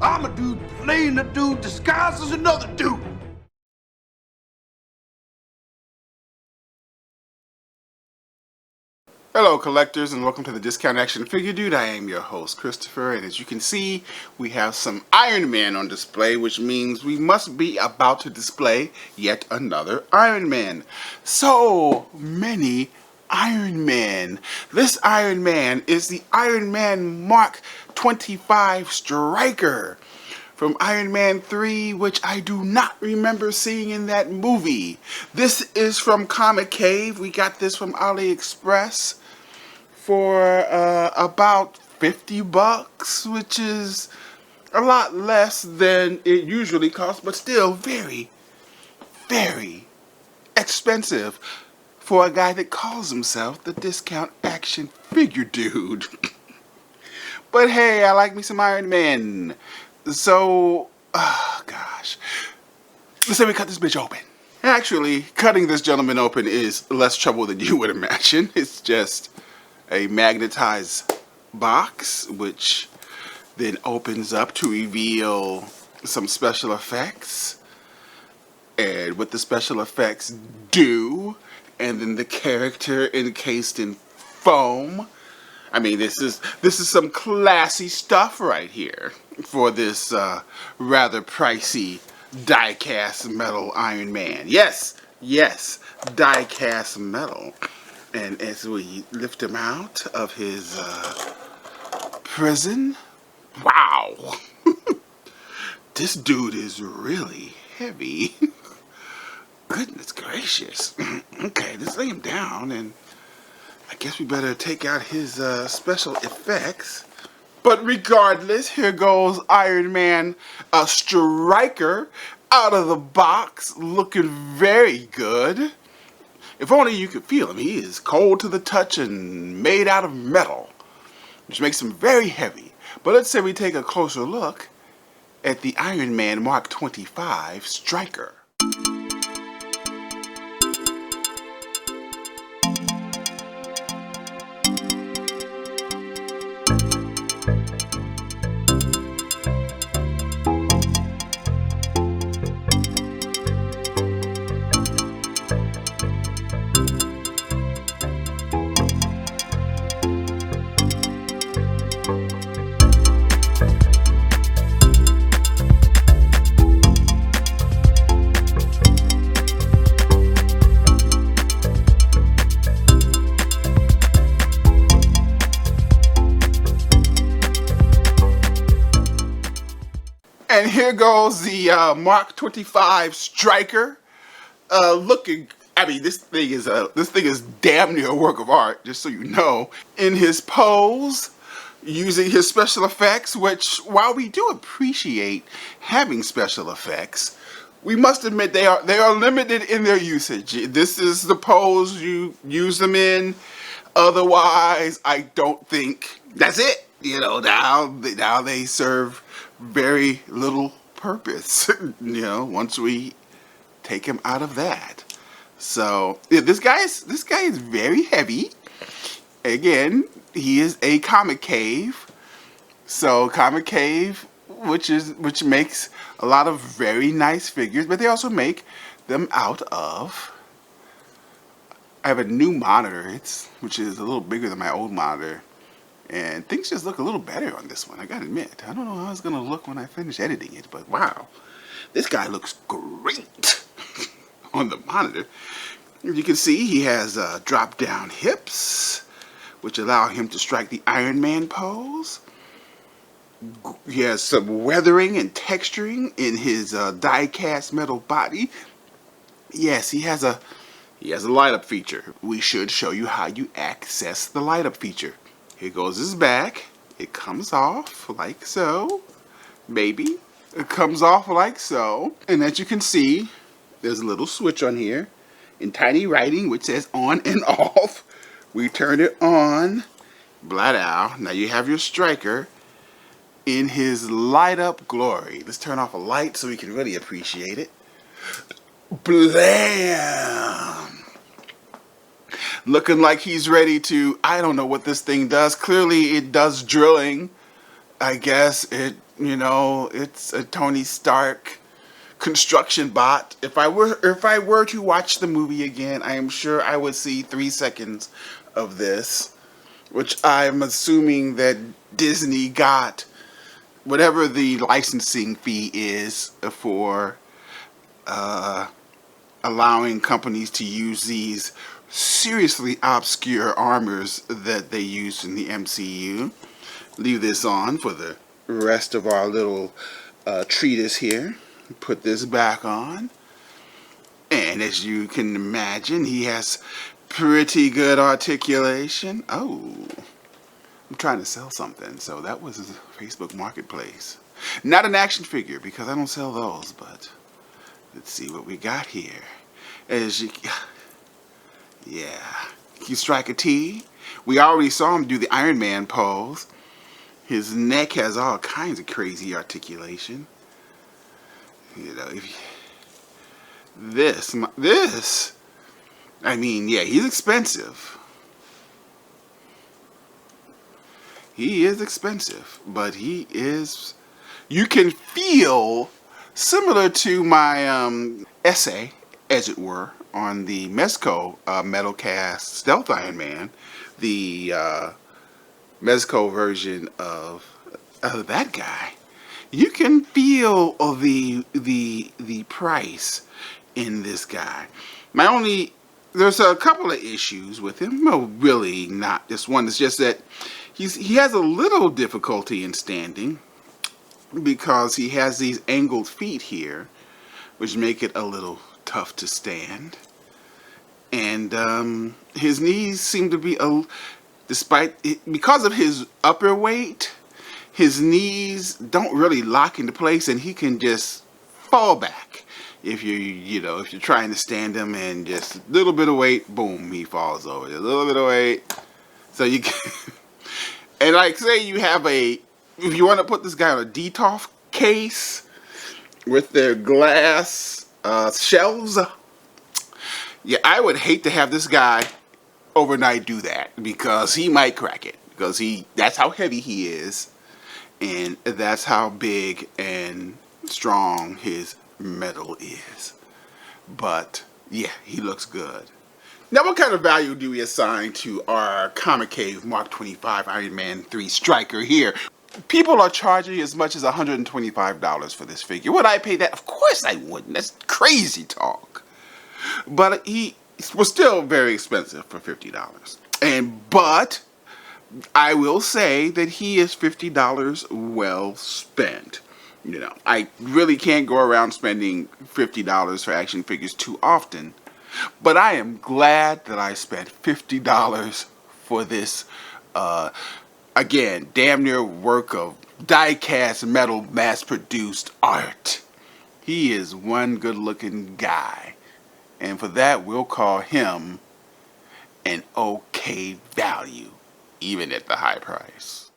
I'm a dude playing a dude disguised as another dude. Hello collectors, and welcome to the Discount Action Figure Dude. I am your host Christopher, and as you can see we have some Iron Man on display, which means we must be about to display yet another Iron Man. So many Iron Man. This Iron Man is the Iron Man Mark 25 Striker from Iron Man 3, which I do not remember seeing in that movie. This is from Comicave. We got this from AliExpress for about 50 bucks, which is a lot less than it usually costs, but still very, very expensive for a guy that calls himself the Discount Action Figure Dude. But hey, I like me some Iron Man. So, gosh. Let's say we cut this bitch open. Actually, cutting this gentleman open is less trouble than you would imagine. It's just a magnetized box, which then opens up to reveal some special effects. And what the special effects do, and then the character encased in foam. I mean, this is some classy stuff right here for this rather pricey die-cast metal Iron Man. Yes, die-cast metal. And as we lift him out of his prison, wow, this dude is really heavy. Goodness gracious. Okay, let's lay him down, and I guess we better take out his special effects. But regardless, here goes Iron Man Striker out of the box, looking very good. If only you could feel him. He is cold to the touch and made out of metal, which makes him very heavy. But let's say we take a closer look at the Iron Man Mark 25 Striker. And here goes the Mark 25 Striker, looking. I mean, this thing is damn near a work of art, just so you know. In his pose, using his special effects, which, while we do appreciate having special effects, we must admit they are limited in their usage. This is the pose you use them in. Otherwise, I don't think that's it. You know, now they serve very little purpose, you know, once we take him out of that. So yeah, this guy is very heavy. Again, he is a Comicave. So Comicave, which makes a lot of very nice figures, but they also make them out of. I have a new monitor, which is a little bigger than my old monitor. And things just look a little better on this one, I gotta admit. I don't know how it's gonna look when I finish editing it, but wow. This guy looks great on the monitor. As you can see, he has drop-down hips, which allow him to strike the Iron Man pose. He has some weathering and texturing in his die-cast metal body. Yes, he has a light-up feature. We should show you how you access the light-up feature. Here goes his back. It comes off like so. Maybe. It comes off like so. And as you can see, there's a little switch on here in tiny writing which says on and off. We turn it on. Blah. Now you have your Striker in his light up glory. Let's turn off a light so we can really appreciate it. Blam! Looking like he's ready to, I don't know what this thing does. Clearly it does drilling. I guess it You know, it's a Tony Stark construction bot. If I were to watch the movie again, I am sure I would see 3 seconds of this, which I'm assuming that Disney got whatever the licensing fee is for allowing companies to use these seriously obscure armors that they use in the MCU. Leave this on for the rest of our little treatise here. Put this back on. And as you can imagine, he has pretty good articulation. Oh, I'm trying to sell something, so that was a Facebook Marketplace. Not an action figure, because I don't sell those, but let's see what we got here. As you, yeah, you strike a T. We already saw him do the Iron Man pose. His neck has all kinds of crazy articulation. You know, this, I mean, yeah, he's expensive. He is expensive, but he is, you can feel, similar to my essay, as it were, on the Mezco metal cast Stealth Iron Man, the Mezco version of that guy. You can feel the price in this guy. There's a couple of issues with him. No, really not just one. It's just that he has a little difficulty in standing because he has these angled feet here, which make it a little tough to stand. And his knees seem to be because of his upper weight, his knees don't really lock into place, and he can just fall back if you're trying to stand him, and just a little bit of weight, boom, he falls over. A little bit of weight, so you can, and like say if you want to put this guy on a DTOF case with their glass shelves, yeah, I would hate to have this guy overnight do that, because he might crack it, because that's how heavy he is. And that's how big and strong his metal is. But, yeah, he looks good. Now, what kind of value do we assign to our Comicave Mark 25 Iron Man 3 Striker here? People are charging as much as $125 for this figure. Would I pay that? Of course I wouldn't. That's crazy talk. But he was still very expensive for $50. But I will say that he is $50 well spent. You know, I really can't go around spending $50 for action figures too often, but I am glad that I spent $50 for this, again, damn near work of die-cast metal mass-produced art. He is one good-looking guy, and for that we'll call him an okay value, even at the high price.